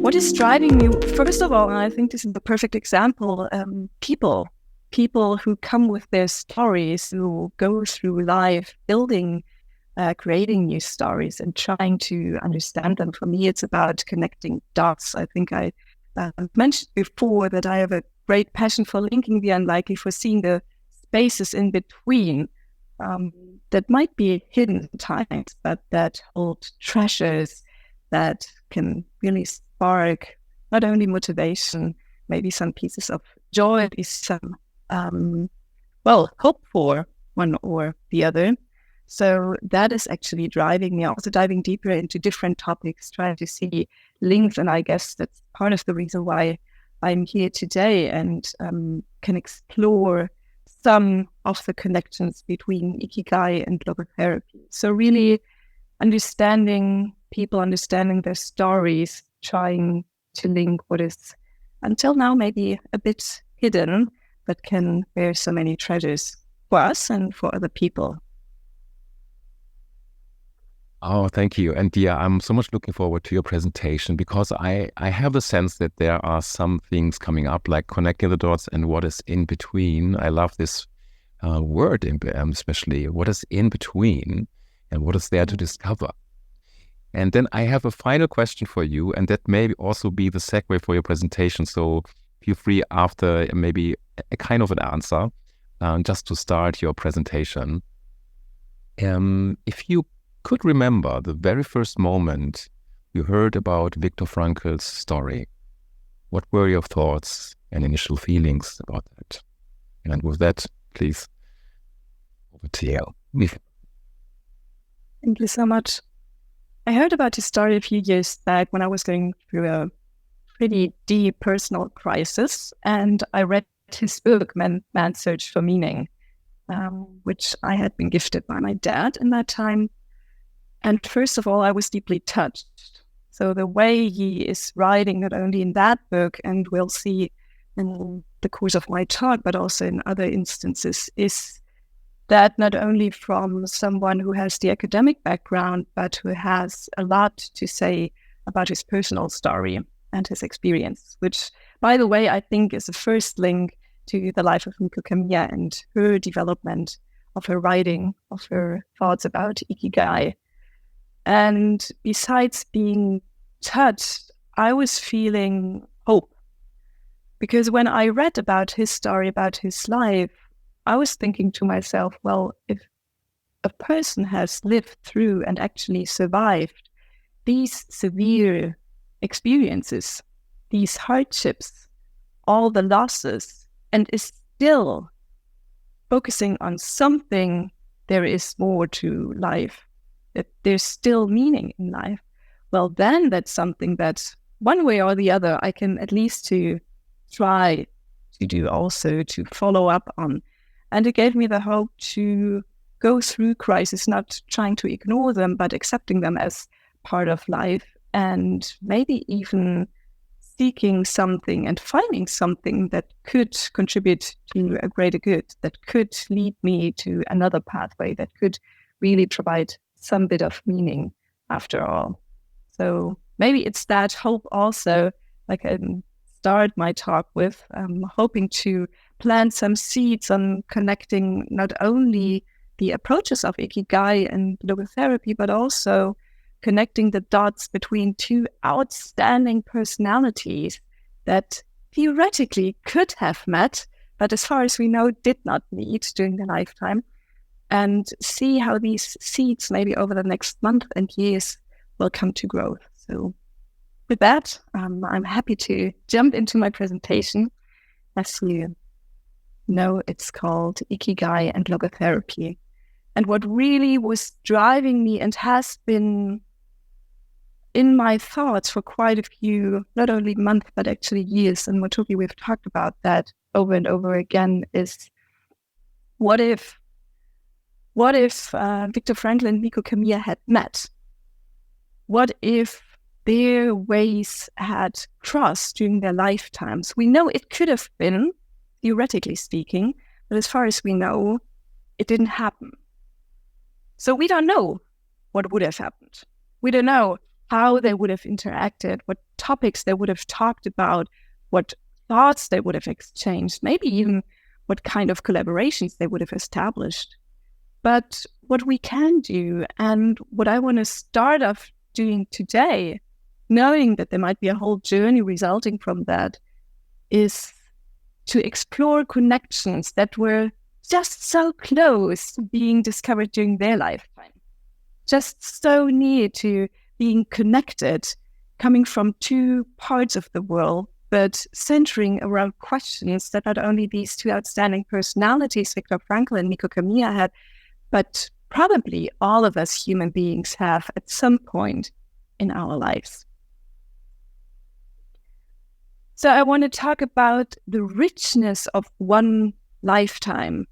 What is driving me? First of all, and I think this is the perfect example, people who come with their stories, who go through life building, creating new stories and trying to understand them. For me, it's about connecting dots. I think I mentioned before that I have a great passion for linking the unlikely, for seeing the spaces in between that might be hidden times, but that hold treasures that can really spark not only motivation, maybe some pieces of joy, maybe some, hope for one or the other. So that is actually driving me, also diving deeper into different topics, trying to see links. And I guess that's part of the reason why I'm here today and can explore some of the connections between Ikigai and logotherapy. So really understanding people, understanding their stories, trying to link what is until now maybe a bit hidden, but can bear so many treasures for us and for other people. Oh, thank you. And yeah, I'm so much looking forward to your presentation, because I have the sense that there are some things coming up, like connecting the dots and what is in between. I love this word, especially what is in between and what is there to discover. And then I have a final question for you, and that may also be the segue for your presentation. So feel free after maybe a kind of an answer, just to start your presentation. If you could remember the very first moment you heard about Viktor Frankl's story, what were your thoughts and initial feelings about that? And with that, please, over to you. Thank you so much. I heard about his story a few years back when I was going through a pretty deep personal crisis, and I read his book, Man's Search for Meaning, which I had been gifted by my dad in that time. And first of all, I was deeply touched. So the way he is writing, not only in that book, and we'll see in the course of my talk, but also in other instances, is that not only from someone who has the academic background, but who has a lot to say about his personal story and his experience, which, by the way, I think is the first link to the life of Mieko Kamiya and her development of her writing, of her thoughts about Ikigai. And besides being touched, I was feeling hope. Because when I read about his story, about his life, I was thinking to myself, well, if a person has lived through and actually survived these severe experiences, these hardships, all the losses, and is still focusing on something, there is more to life, that there's still meaning in life, well, then that's something that one way or the other, I can at least to try to do, also to follow up on. And it gave me the hope to go through crisis, not trying to ignore them, but accepting them as part of life, and maybe even seeking something and finding something that could contribute to a greater good, that could lead me to another pathway, that could really provide some bit of meaning after all. So maybe it's that hope also, like I start my talk with, hoping to plant some seeds on connecting not only the approaches of Ikigai and logotherapy, but also connecting the dots between two outstanding personalities that theoretically could have met, but as far as we know, did not meet during their lifetime, and see how these seeds maybe over the next month and years will come to growth. So with that, I'm happy to jump into my presentation. As you know, it's called Ikigai and Logotherapy. And what really was driving me and has been in my thoughts for quite a few, not only months, but actually years, and Motoki, we've talked about that over and over again, is what if Viktor Frankl and Mieko Kamiya had met? What if their ways had crossed during their lifetimes? We know it could have been, theoretically speaking, but as far as we know, it didn't happen. So we don't know what would have happened. We don't know how they would have interacted, what topics they would have talked about, what thoughts they would have exchanged, maybe even what kind of collaborations they would have established. But what we can do, and what I want to start off doing today, knowing that there might be a whole journey resulting from that, is to explore connections that were just so close to being discovered during their lifetime, just so near to being connected, coming from two parts of the world, but centering around questions that not only these two outstanding personalities, Viktor Frankl and Mieko Kamiya, had, but probably all of us human beings have at some point in our lives. So I want to talk about the richness of one lifetime.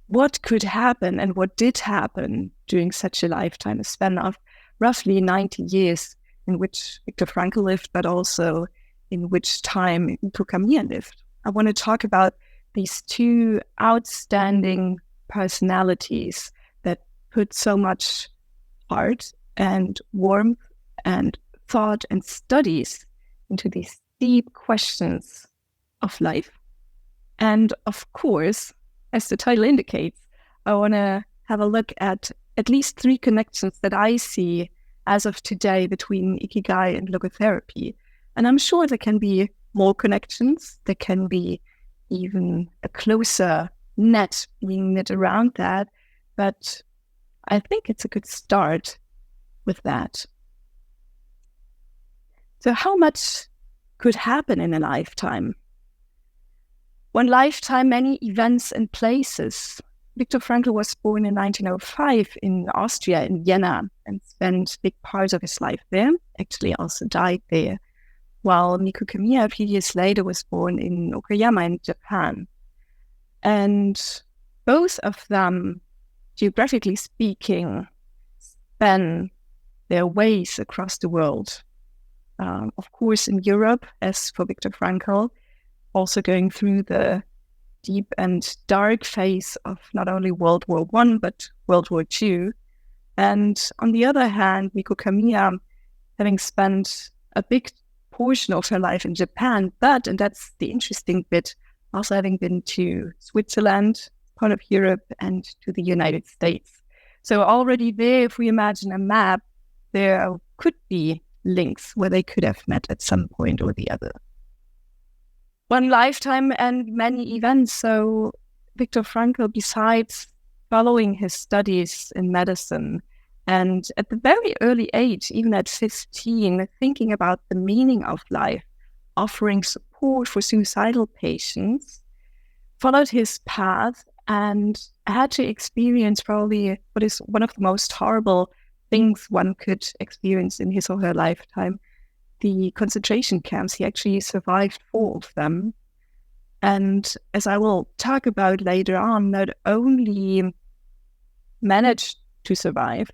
What could happen and what did happen during such a lifetime, a span of roughly 90 years in which Viktor Frankl lived, but also in which time Mieko Kamiya lived. I want to talk about these two outstanding personalities that put so much heart and warmth and thought and studies into these deep questions of life. And of course, as the title indicates, I want to have a look at least three connections that I see as of today between Ikigai and logotherapy. And I'm sure there can be more connections. There can be even a closer net being knit around that. But I think it's a good start with that. So how much could happen in a lifetime? One lifetime, many events and places. Viktor Frankl was born in 1905 in Austria, in Vienna, and spent big parts of his life there, actually also died there, while Mieko Kamiya a few years later was born in Okayama in Japan. And both of them, geographically speaking, span their ways across the world. Of course, in Europe, as for Viktor Frankl, also going through the deep and dark phase of not only World War I, but World War II. And on the other hand, Mieko Kamiya, having spent a big portion of her life in Japan, but, and that's the interesting bit, also having been to Switzerland, part of Europe, and to the United States. So already there, if we imagine a map, there could be links where they could have met at some point or the other. One lifetime and many events. So Viktor Frankl, besides following his studies in medicine, and at the very early age, even at 15, thinking about the meaning of life, offering support for suicidal patients, followed his path and had to experience probably what is one of the most horrible things one could experience in his or her lifetime, the concentration camps. He actually survived 4 of them. And as I will talk about later on, not only managed to survive,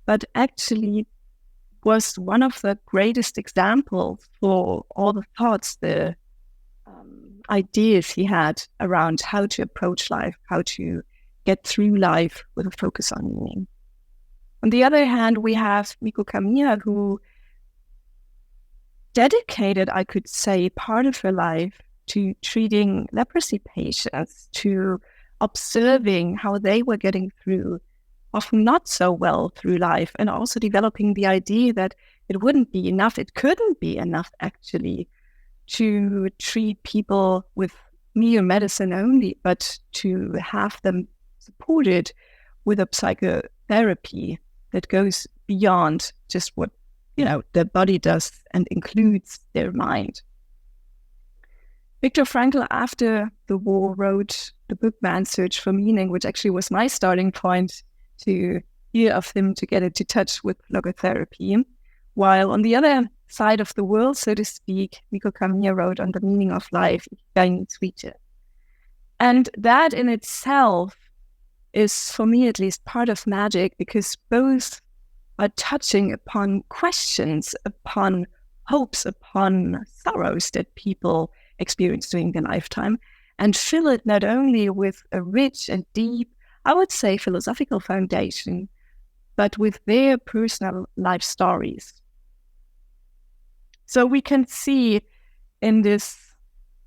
but actually was one of the greatest examples for all the thoughts, the ideas he had around how to approach life, how to get through life with a focus on meaning. On the other hand, we have Mieko Kamiya, who dedicated, I could say, part of her life to treating leprosy patients, to observing how they were getting through, often not so well through life, and also developing the idea that it wouldn't be enough, it couldn't be enough actually, to treat people with mere medicine only, but to have them supported with a psychotherapy that goes beyond just what their body does and includes their mind. Viktor Frankl, after the war, wrote the book Man's Search for Meaning, which actually was my starting point to hear of him, to get into touch with logotherapy. While on the other side of the world, so to speak, Mieko Kamiya wrote on the meaning of life, IKIGAI-kan. And that in itself is, for me at least, part of magic, because both are touching upon questions, upon hopes, upon sorrows that people experience during their lifetime, and fill it not only with a rich and deep, I would say, philosophical foundation, but with their personal life stories. So we can see in this,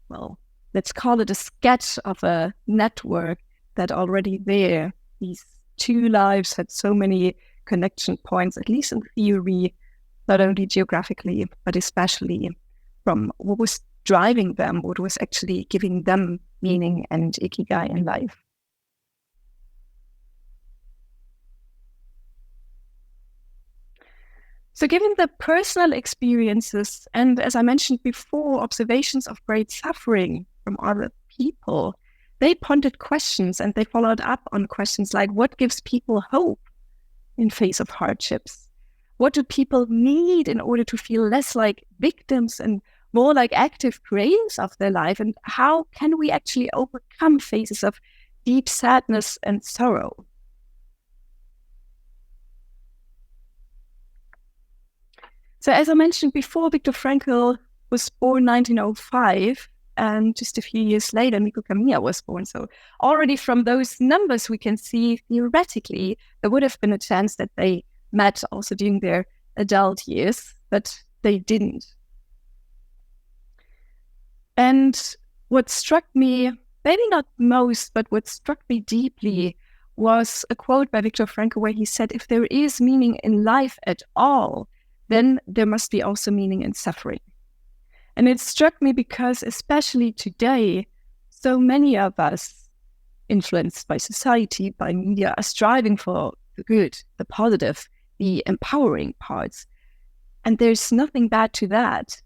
well, let's call it a sketch of a network, that already there, these two lives had so many connection points, at least in theory, not only geographically, but especially from what was driving them, what was actually giving them meaning and ikigai in life. So given the personal experiences and, as I mentioned before, observations of great suffering from other people, they pondered questions and they followed up on questions like, what gives people hope in face of hardships? What do people need in order to feel less like victims and more like active creators of their life? And how can we actually overcome phases of deep sadness and sorrow? So as I mentioned before, Viktor Frankl was born 1905, and just a few years later, Mieko Kamiya was born. So already from those numbers, we can see theoretically there would have been a chance that they met also during their adult years, but they didn't. And what struck me, maybe not most, but what struck me deeply was a quote by Viktor Frankl where he said, if there is meaning in life at all, then there must be also meaning in suffering. And it struck me because, especially today, so many of us, influenced by society, by media, are striving for the good, the positive, the empowering parts. And there's nothing bad to that.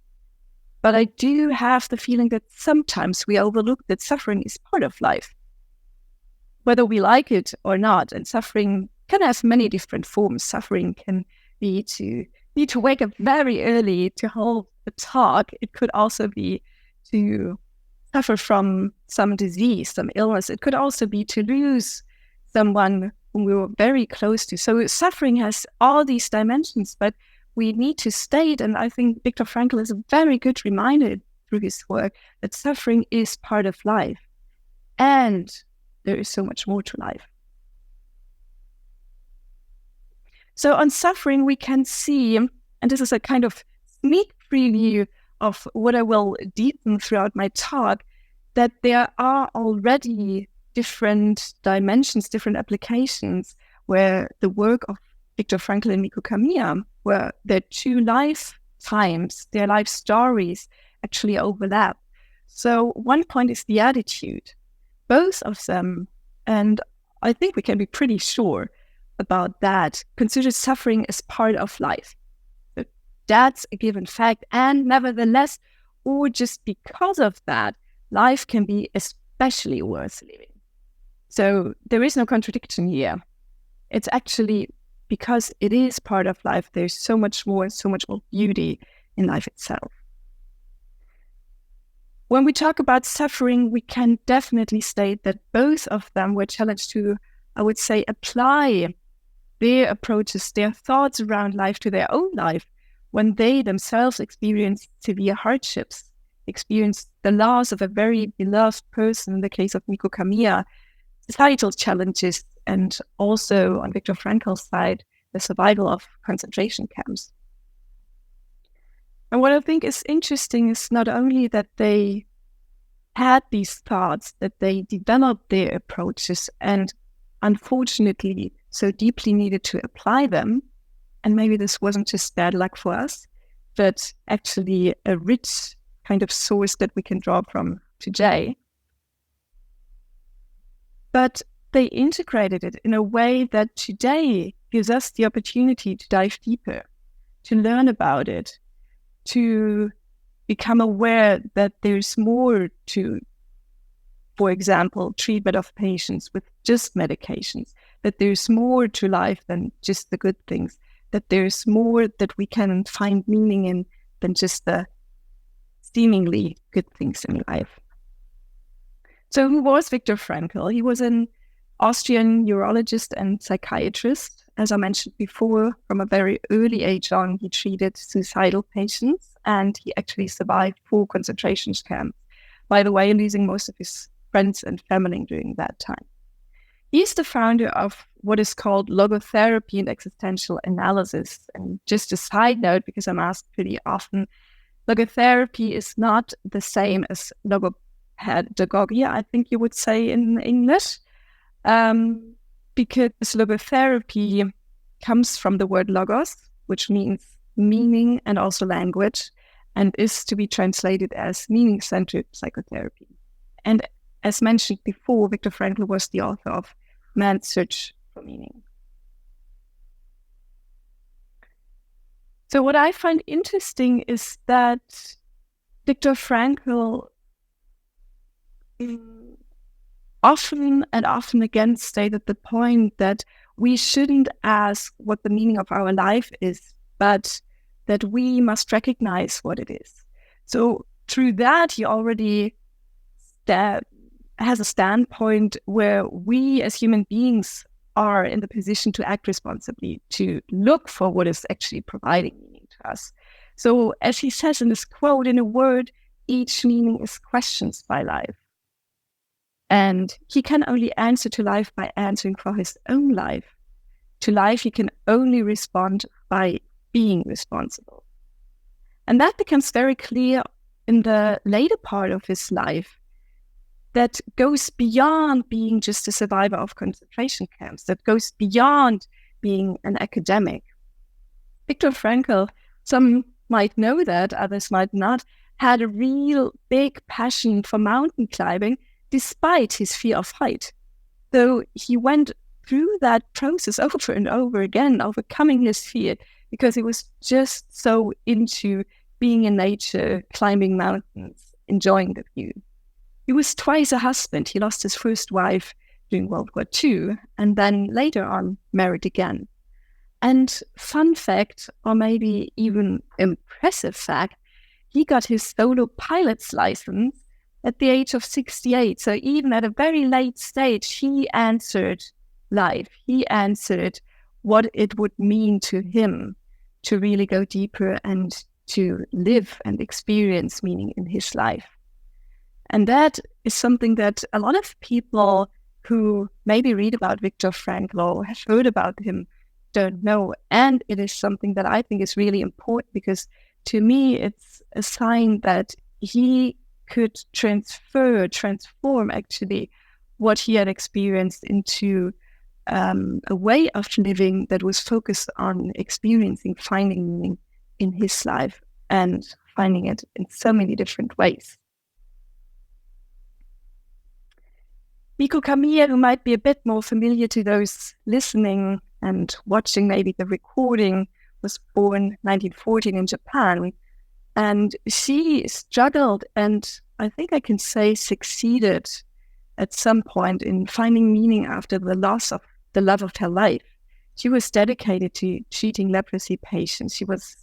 But I do have the feeling that sometimes we overlook that suffering is part of life, whether we like it or not. And suffering can have many different forms. Suffering can be to need to wake up very early to hold a talk. It could also be to suffer from some disease, some illness. It could also be to lose someone whom we were very close to. So suffering has all these dimensions, but we need to state, and I think Viktor Frankl is a very good reminder through his work, that suffering is part of life. And there is so much more to life. So on suffering, we can see, and this is a kind of sneak preview of what I will deepen throughout my talk, that there are already different dimensions, different applications where the work of Viktor Frankl and Mieko Kamiya, where their two lifetimes, their life stories actually overlap. So one point is the attitude. Both of them, and I think we can be pretty sure about that, consider suffering as part of life. So that's a given fact. And nevertheless, or just because of that, life can be especially worth living. So there is no contradiction here. It's actually because it is part of life, there's so much more beauty in life itself. When we talk about suffering, we can definitely state that both of them were challenged to, I would say, apply their approaches, their thoughts around life to their own life when they themselves experienced severe hardships, experienced the loss of a very beloved person, in the case of Mieko Kamiya, societal challenges, and also on Viktor Frankl's side, the survival of concentration camps. And what I think is interesting is not only that they had these thoughts, that they developed their approaches and unfortunately so deeply needed to apply them. And maybe this wasn't just bad luck for us, but actually a rich kind of source that we can draw from today. But they integrated it in a way that today gives us the opportunity to dive deeper, to learn about it, to become aware that there's more to, for example, treatment of patients with just medications, that there's more to life than just the good things, that there's more that we can find meaning in than just the seemingly good things in life. So who was Viktor Frankl? He was an Austrian neurologist and psychiatrist. As I mentioned before, from a very early age on, he treated suicidal patients, and he actually survived 4 concentration camps, by the way, losing most of his friends and family during that time. He's the founder of what is called logotherapy and existential analysis. And just a side note, because I'm asked pretty often, logotherapy is not the same as logopedagogy, I think you would say in English, because logotherapy comes from the word logos, which means meaning and also language, and is to be translated as meaning-centered psychotherapy. And as mentioned before, Viktor Frankl was the author of Man's Search for Meaning. So what I find interesting is that Viktor Frankl often and often again stated the point that we shouldn't ask what the meaning of our life is, but that we must recognize what it is. So through that, he already has a standpoint where we as human beings are in the position to act responsibly, to look for what is actually providing meaning to us. So as he says in this quote, in a word, each meaning is questioned by life. And he can only answer to life by answering for his own life. To life, he can only respond by being responsible. And that becomes very clear in the later part of his life, that goes beyond being just a survivor of concentration camps, that goes beyond being an academic. Viktor Frankl, some might know that, others might not, had a real big passion for mountain climbing despite his fear of height. Though he went through that process over and over again, overcoming his fear, because he was just so into being in nature, climbing mountains, enjoying the view. He was twice a husband. He lost his first wife during World War II, and then later on married again. And fun fact, or maybe even impressive fact, he got his solo pilot's license at the age of 68. So even at a very late stage, he answered life. He answered what it would mean to him to really go deeper and to live and experience meaning in his life. And that is something that a lot of people who maybe read about Viktor Frankl or have heard about him don't know. And it is something that I think is really important, because to me, it's a sign that he could transform actually what he had experienced into a way of living that was focused on experiencing, finding meaning in his life and finding it in so many different ways. Mieko Kamiya, who might be a bit more familiar to those listening and watching maybe the recording, was born 1914 in Japan. And she struggled and I think I can say succeeded at some point in finding meaning after the loss of the love of her life. She was dedicated to treating leprosy patients. She was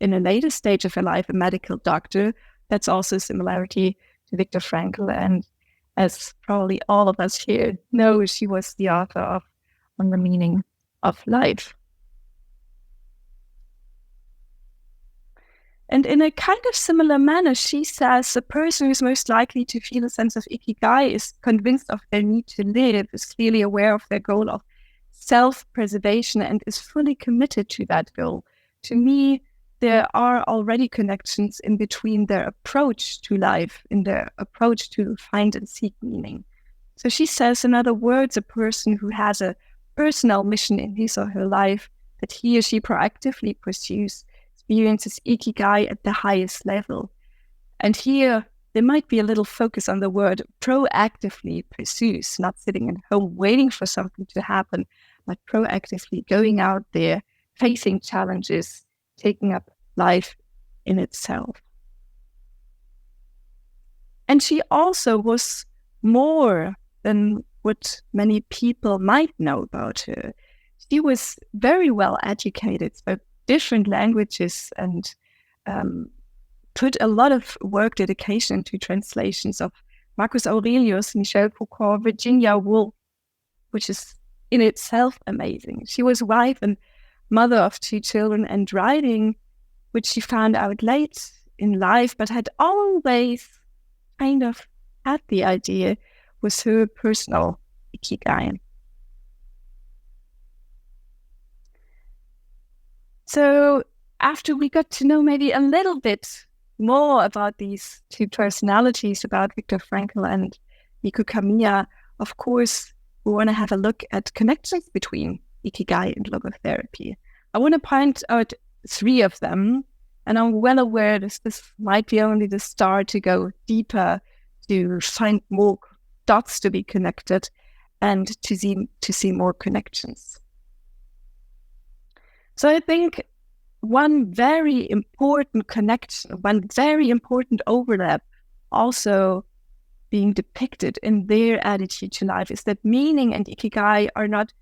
in a later stage of her life a medical doctor. That's also a similarity to Viktor Frankl. And as probably all of us here know, she was the author of On the Meaning of Life. And in a kind of similar manner, she says the person who's most likely to feel a sense of ikigai is convinced of their need to live, is clearly aware of their goal of self-preservation, and is fully committed to that goal. To me, there are already connections in between their approach to life, in their approach to find and seek meaning. So she says, in other words, a person who has a personal mission in his or her life that he or she proactively pursues experiences ikigai at the highest level. And here, there might be a little focus on the word proactively pursues, not sitting at home waiting for something to happen, but proactively going out there, facing challenges, taking up life in itself. And she also was more than what many people might know about her. She was very well educated, spoke different languages, and put a lot of work dedication into translations of Marcus Aurelius, Michel Foucault, Virginia Woolf, which is in itself amazing. She was wife and mother of 2 children, and writing, which she found out late in life, but had always kind of had the idea, was her personal ikigai. So after we got to know maybe a little bit more about these two personalities, about Viktor Frankl and Mieko Kamiya, of course, we want to have a look at connections between Ikigai and logotherapy. I want to point out 3 of them, and I'm well aware this might be only the start to go deeper, to find more dots to be connected and to see more connections. So I think one very important connection, one very important overlap also being depicted in their attitude to life is that meaning and Ikigai are not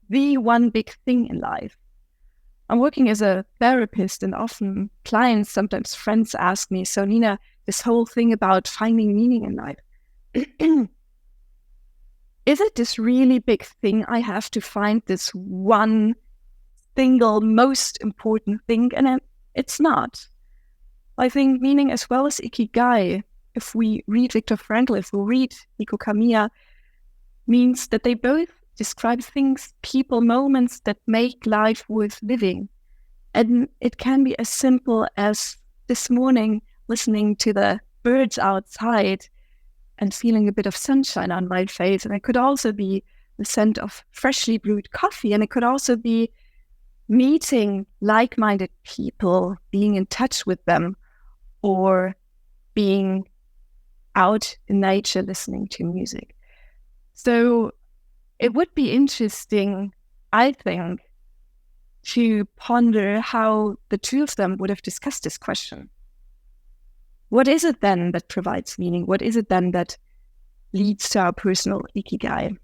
the one big thing in life. I'm working as a therapist, and often clients, sometimes friends, ask me, so Nina, this whole thing about finding meaning in life, is it this really big thing I have to find this one single most important thing? And it's not. I think meaning as well as Ikigai, if we read Viktor Frankl, if we read Mieko Kamiya, means that they both describe things, people, moments that make life worth living. And it can be as simple as this morning listening to the birds outside and feeling a bit of sunshine on my face. And it could also be the scent of freshly brewed coffee. And it could also be meeting like-minded people, being in touch with them, or being out in nature listening to music. So it would be interesting, I think, to ponder how the 2 of them would have discussed this question. What is it then that provides meaning? What is it then that leads to our personal Ikigai?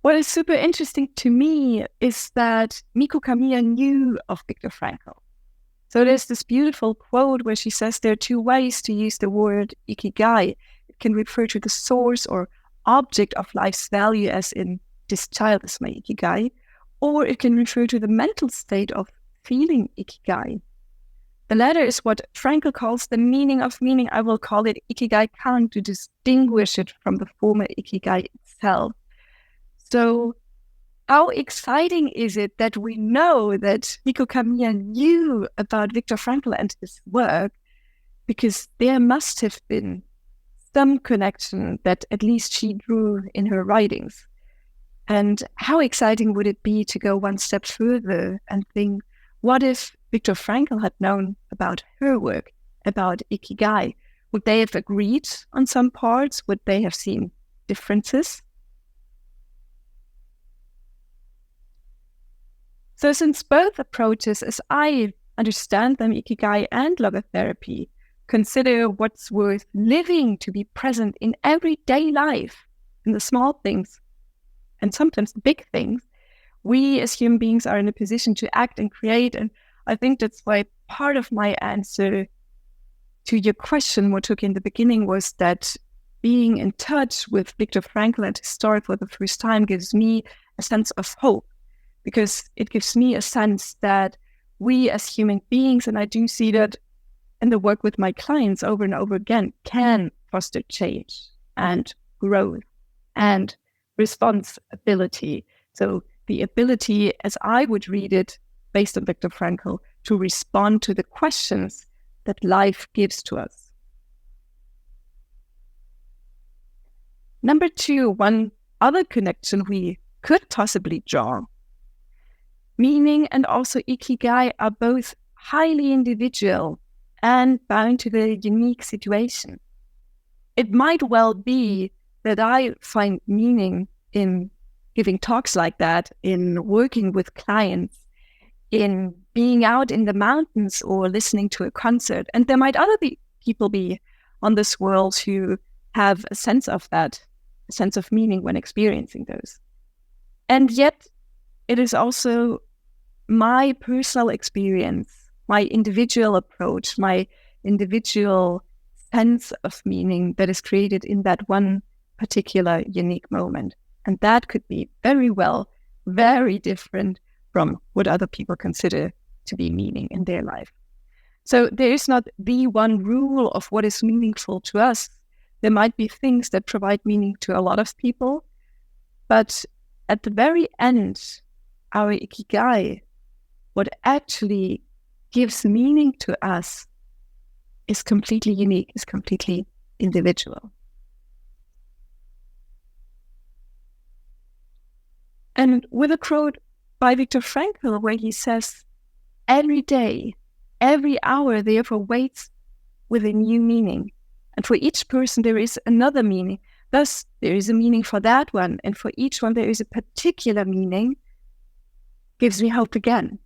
What is super interesting to me is that Mieko Kamiya knew of Viktor Frankl. So there's this beautiful quote where she says there are 2 ways to use the word Ikigai. It can refer to the source or object of life's value, as in, this child is my Ikigai, or it can refer to the mental state of feeling Ikigai. The latter is what Frankl calls the meaning of meaning. I will call it IKIGAI-kan to distinguish it from the former Ikigai itself. So how exciting is it that we know that Mieko Kamiya knew about Viktor Frankl and his work, because there must have been some connection that at least she drew in her writings. And how exciting would it be to go one step further and think, what if Viktor Frankl had known about her work, about Ikigai? Would they have agreed on some parts? Would they have seen differences? So since both approaches, as I understand them, Ikigai and logotherapy, consider what's worth living to be present in everyday life, in the small things, and sometimes the big things, we as human beings are in a position to act and create. And I think that's why part of my answer to your question, Motoki, in the beginning was that being in touch with Viktor Frankl and his story for the first time gives me a sense of hope, because it gives me a sense that we as human beings, and I do see that in the work with my clients over and over again, can foster change and growth and responsibility. So the ability, as I would read it, based on Viktor Frankl, to respond to the questions that life gives to us. Number 2, one other connection we could possibly draw. Meaning and also Ikigai are both highly individual and bound to the unique situation. It might well be that I find meaning in giving talks like that, in working with clients, in being out in the mountains or listening to a concert. And there might other people be on this world who have a sense of that, a sense of meaning when experiencing those. And yet it is also my personal experience, my individual approach, my individual sense of meaning that is created in that one particular unique moment. And that could be very well, very different from what other people consider to be meaning in their life. So there is not the one rule of what is meaningful to us. There might be things that provide meaning to a lot of people, but at the very end, our Ikigai what actually gives meaning to us is completely unique, is completely individual. And with a quote by Viktor Frankl, where he says, every day, every hour, therefore, waits with a new meaning. And for each person, there is another meaning. Thus, there is a meaning for that one. And for each one, there is a particular meaning. Gives me hope again.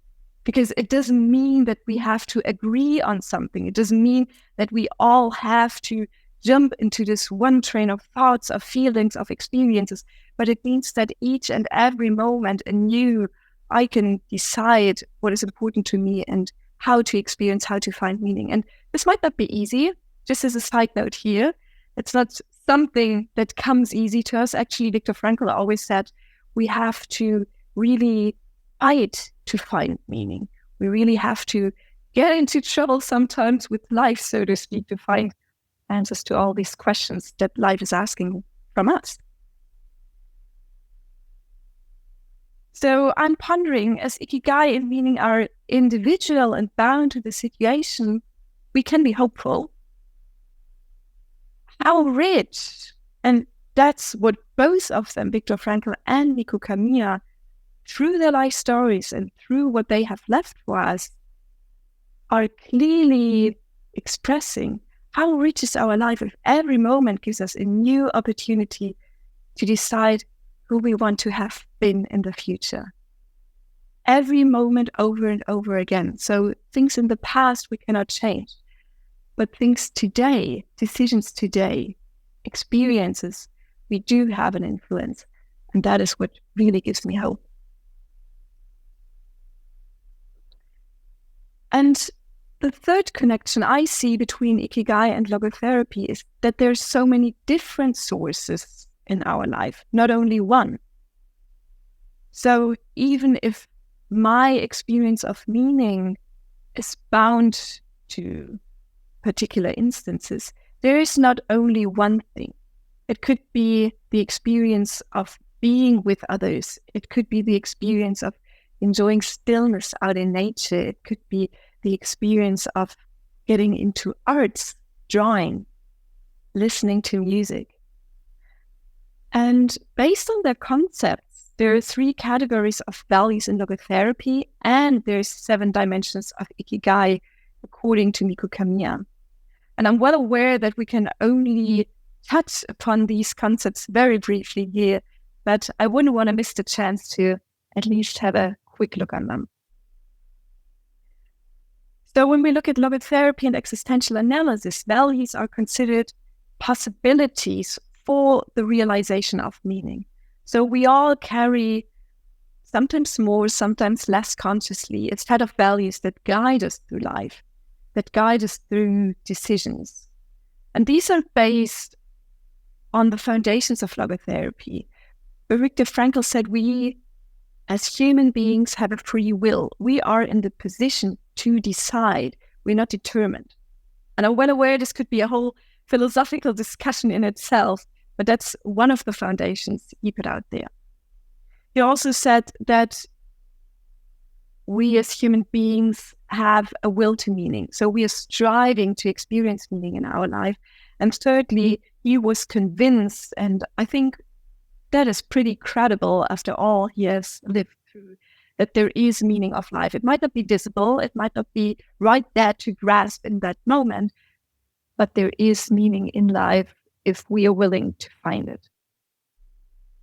Because it doesn't mean that we have to agree on something. It doesn't mean that we all have to jump into this one train of thoughts, of feelings, of experiences. But it means that each and every moment anew, I can decide what is important to me and how to experience, how to find meaning. And this might not be easy. Just as a side note here, it's not something that comes easy to us. Actually, Viktor Frankl always said we have to really fight to find meaning. We really have to get into trouble sometimes with life, so to speak, to find answers to all these questions that life is asking from us. So I'm pondering, as Ikigai and meaning are individual and bound to the situation, we can be hopeful. How rich, and that's what both of them, Viktor Frankl and Mieko Kamiya, through their life stories and through what they have left for us, are clearly expressing how rich is our life if every moment gives us a new opportunity to decide who we want to have been in the future. Every moment over and over again. So things in the past we cannot change, but things today, decisions today, experiences, we do have an influence. And that is what really gives me hope. And the third connection I see between Ikigai and logotherapy is that there's so many different sources in our life, not only one. So even if my experience of meaning is bound to particular instances, there is not only one thing. It could be the experience of being with others. It could be the experience of enjoying stillness out in nature. It could be the experience of getting into arts, drawing, listening to music. And based on their concepts, there are 3 categories of values in logotherapy, and there's 7 dimensions of Ikigai, according to Mieko Kamiya. And I'm well aware that we can only touch upon these concepts very briefly here, but I wouldn't want to miss the chance to at least have a quick look on them. So when we look at logotherapy and existential analysis, values are considered possibilities for the realization of meaning. So we all carry, sometimes more, sometimes less consciously, a set of values that guide us through life, that guide us through decisions. And these are based on the foundations of logotherapy. But Viktor Frankl said we, as human beings, have a free will. We are in the position to decide. We're not determined. And I'm well aware this could be a whole philosophical discussion in itself, but that's one of the foundations he put out there. He also said that we as human beings have a will to meaning. So we are striving to experience meaning in our life. And thirdly, he was convinced, and I think that is pretty credible after all he has lived through, that there is meaning of life. It might not be visible, it might not be right there to grasp in that moment, but there is meaning in life if we are willing to find it.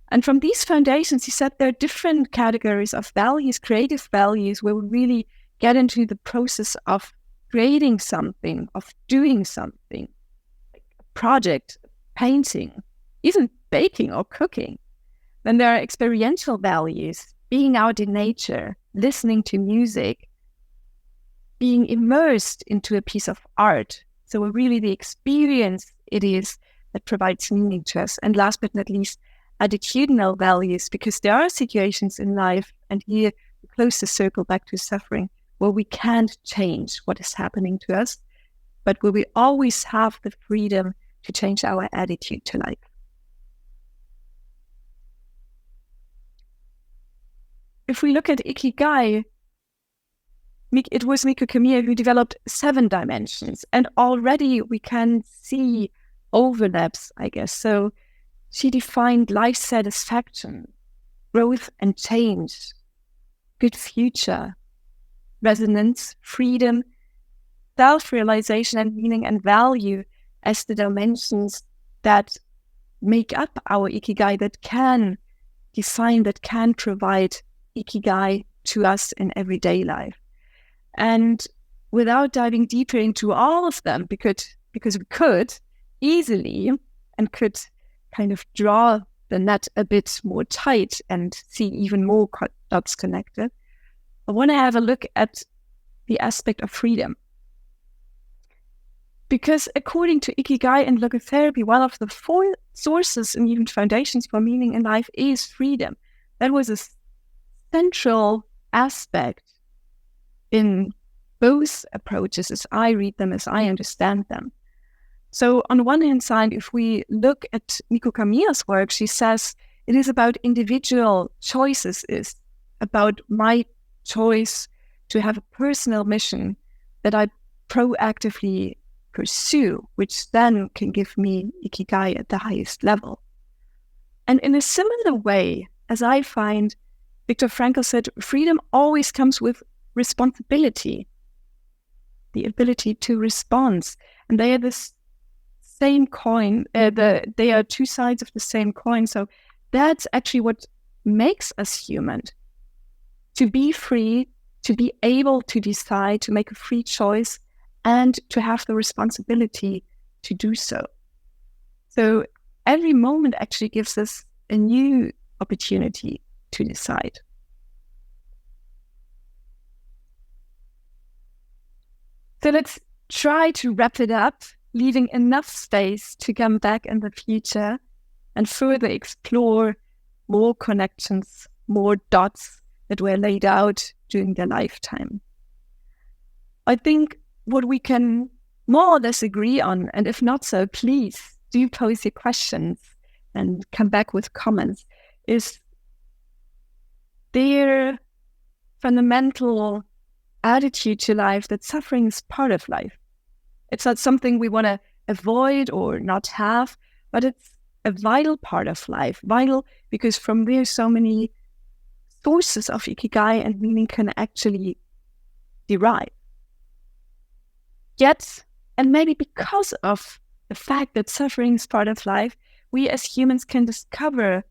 And from these foundations, he said there are different categories of values, creative values, where we really get into the process of creating something, of doing something, like a project, painting, even baking or cooking. Then there are experiential values, being out in nature, listening to music, being immersed into a piece of art. So really the experience it is that provides meaning to us. And last but not least, attitudinal values, because there are situations in life, and here we close the circle back to suffering, where we can't change what is happening to us, but where we always have the freedom to change our attitude to life. If we look at Ikigai, it was Mieko Kamiya who developed 7 dimensions. And already we can see overlaps, I guess. So she defined life satisfaction, growth and change, good future, resonance, freedom, self-realization and meaning and value as the dimensions that make up our Ikigai, that can define, that can provide Ikigai to us in everyday life. And without diving deeper into all of them, because we could easily and could kind of draw the net a bit more tight and see even more dots connected, I want to have a look at the aspect of freedom. Because according to Ikigai and Logotherapy, one of the 4 sources and even foundations for meaning in life is freedom. That was a central aspect in both approaches as I read them, as I understand them. So on one hand side, if we look at Mieko Kamiya's work, she says it is about individual choices, is about my choice to have a personal mission that I proactively pursue, which then can give me Ikigai at the highest level. And in a similar way, as I find, Viktor Frankl said, freedom always comes with responsibility, the ability to respond. And they are this same coin, they are 2 sides of the same coin. So that's actually what makes us human. To be free, to be able to decide, to make a free choice, and to have the responsibility to do so. So every moment actually gives us a new opportunity to decide. So let's try to wrap it up, leaving enough space to come back in the future and further explore more connections, more dots that were laid out during their lifetime. I think what we can more or less agree on, and if not so, please do pose your questions and come back with comments, is their fundamental attitude to life that suffering is part of life. It's not something we want to avoid or not have, but it's a vital part of life. Vital because from there so many sources of Ikigai and meaning can actually derive. Yet, and maybe because of the fact that suffering is part of life, we as humans can discover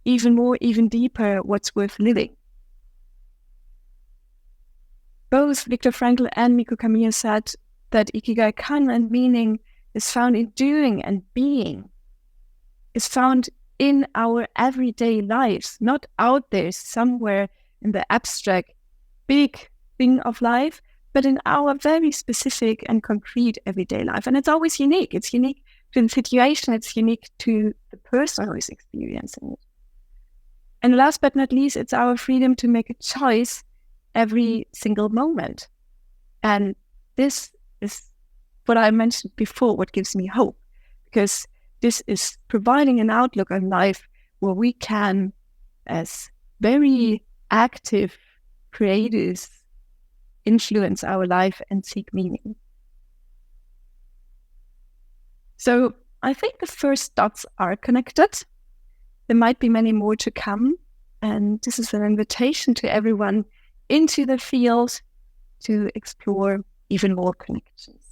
even more, even deeper what's worth living. Both Viktor Frankl and Mieko Kamiya said that IKIGAI-kan and meaning is found in doing and being, is found in our everyday lives, not out there somewhere in the abstract, big thing of life, but in our very specific and concrete everyday life. And it's always unique. It's unique to the situation. It's unique to the person who is experiencing it. And last but not least, it's our freedom to make a choice every single moment. And this is what I mentioned before, what gives me hope, because this is providing an outlook on life where we can, as very active creators, influence our life and seek meaning. So I think the first dots are connected. There might be many more to come. And this is an invitation to everyone into the field to explore even more connections.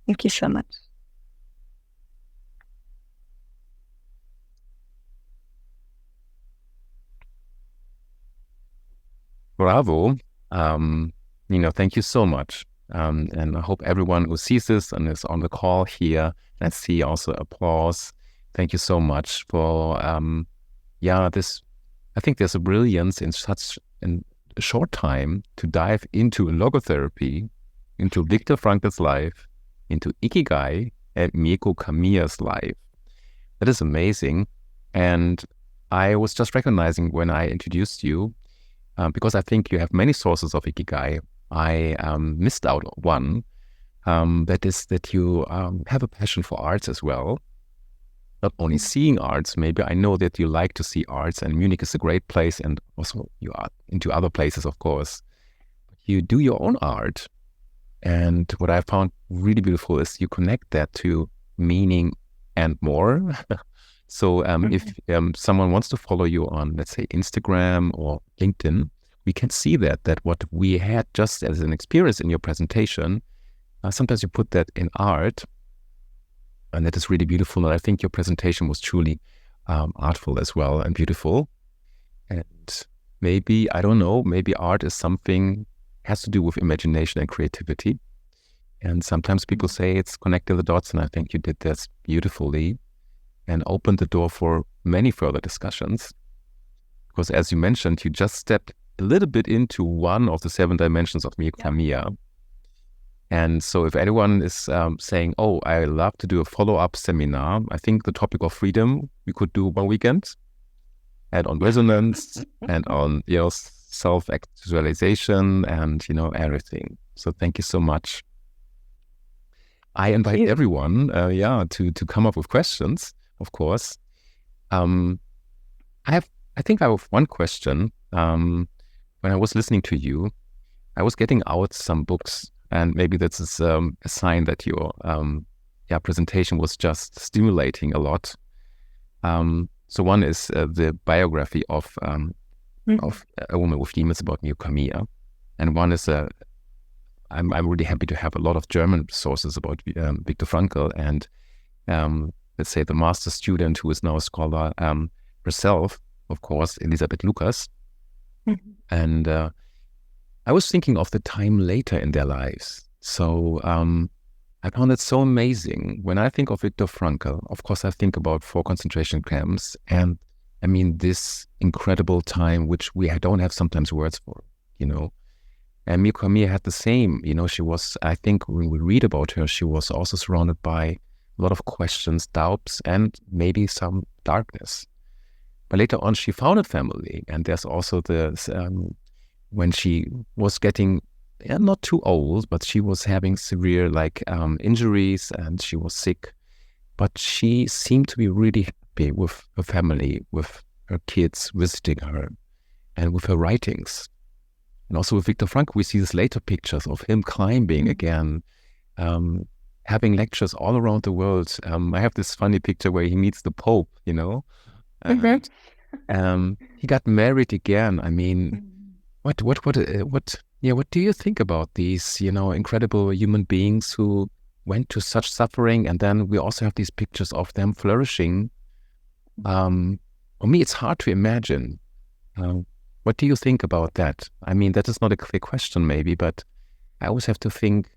Thank you so much. Bravo. Thank you so much. And I hope everyone who sees this and is on the call here, let's see also applause. Thank you so much for, this. I think there's a brilliance in such a short time to dive into logotherapy, into Viktor Frankl's life, into Ikigai and Mieko Kamiya's life. That is amazing. And I was just recognizing when I introduced you, because I think you have many sources of Ikigai, I missed out one, that is that you have a passion for arts as well. not only seeing arts, maybe I know that you like to see arts, and Munich is a great place, and also you are into other places, of course. You do your own art. And what I found really beautiful is you connect that to meaning and more. So if someone wants to follow you on, let's say, Instagram or LinkedIn, we can see that what we had just as an experience in your presentation, sometimes you put that in art, and that is really beautiful. And I think your presentation was truly artful as well and beautiful. And maybe, I don't know, maybe art is something has to do with imagination and creativity. And sometimes people say it's connecting the dots, and I think you did this beautifully and opened the door for many further discussions. Because as you mentioned, you just stepped a little bit into one of the 7 dimensions of MiekoKamiya. And so if anyone is saying, oh, I love to do a follow-up seminar, I think the topic of freedom, we could do one weekend, and on resonance and on, self-actualization and, everything. So thank you so much. I invite everyone, to come up with questions, of course. I think I have one question. When I was listening to you, I was getting out some books, and maybe that's a sign that your presentation was just stimulating a lot. So one is the biography of a woman with demons about MiekoKamiya, and one is I'm really happy to have a lot of German sources about Viktor Frankl, and let's say the master student who is now a scholar herself, of course, Elisabeth Lucas. And I was thinking of the time later in their lives. So I found it so amazing. When I think of Viktor Frankl, of course, I think about 4 concentration camps, and I mean this incredible time which we don't have sometimes words for, And MiekoKamiya had the same, she was, I think when we read about her, she was also surrounded by a lot of questions, doubts, and maybe some darkness. But later on, she found a family, and there's also when she was getting not too old, but she was having severe injuries, and she was sick. But she seemed to be really happy with her family, with her kids visiting her, and with her writings. And also with Viktor Frankl, we see these later pictures of him climbing again, having lectures all around the world. I have this funny picture where he meets the Pope, he got married again. I mean, what do you think about these, incredible human beings who went to such suffering, and then we also have these pictures of them flourishing? For me, it's hard to imagine. What do you think about that? I mean, that is not a clear question, maybe, but I always have to think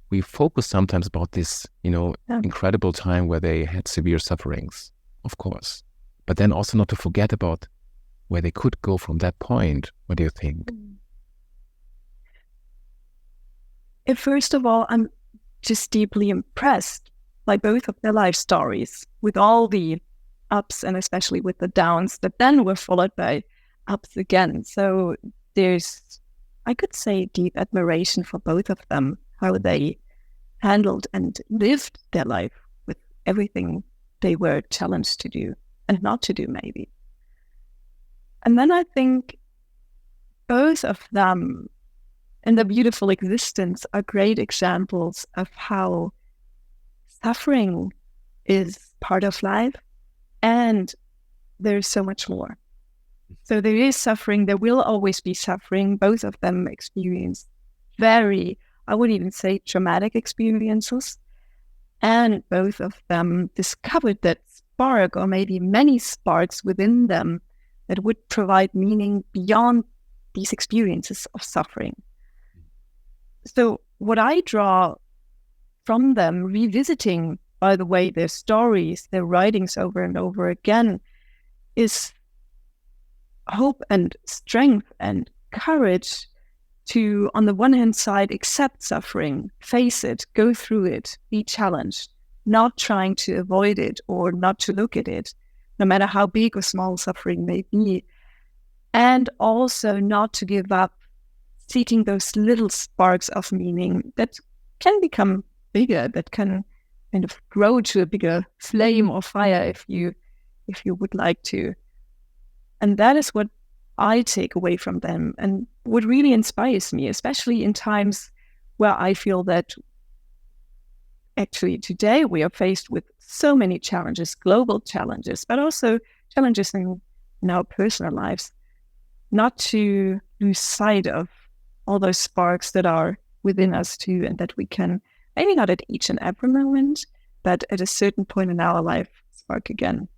we focus sometimes about this, incredible time where they had severe sufferings, of course, but then also not to forget about where they could go from that point. What do you think? First of all, I'm just deeply impressed by both of their life stories, with all the ups and especially with the downs that then were followed by ups again. So I could say, deep admiration for both of them, how they handled and lived their life with everything they were challenged to do and not to do, maybe. And then I think both of them in their beautiful existence are great examples of how suffering is part of life, and there's so much more. So there is suffering, there will always be suffering. Both of them experience very, I would even say, traumatic experiences. And both of them discovered that spark, or maybe many sparks within them, that would provide meaning beyond these experiences of suffering. So what I draw from them, revisiting, by the way, their stories, their writings over and over again, is hope and strength and courage to, on the one hand side, accept suffering, face it, go through it, be challenged, not trying to avoid it or not to look at it, no matter how big or small suffering may be, and also not to give up, seeking those little sparks of meaning that can become bigger, that can kind of grow to a bigger flame or fire if you would like to. And that is what I take away from them and what really inspires me, especially in times where I feel that actually today we are faced with so many challenges, global challenges, but also challenges in our personal lives, not to lose sight of all those sparks that are within us too, and that we can, maybe not at each and every moment, but at a certain point in our life, spark again.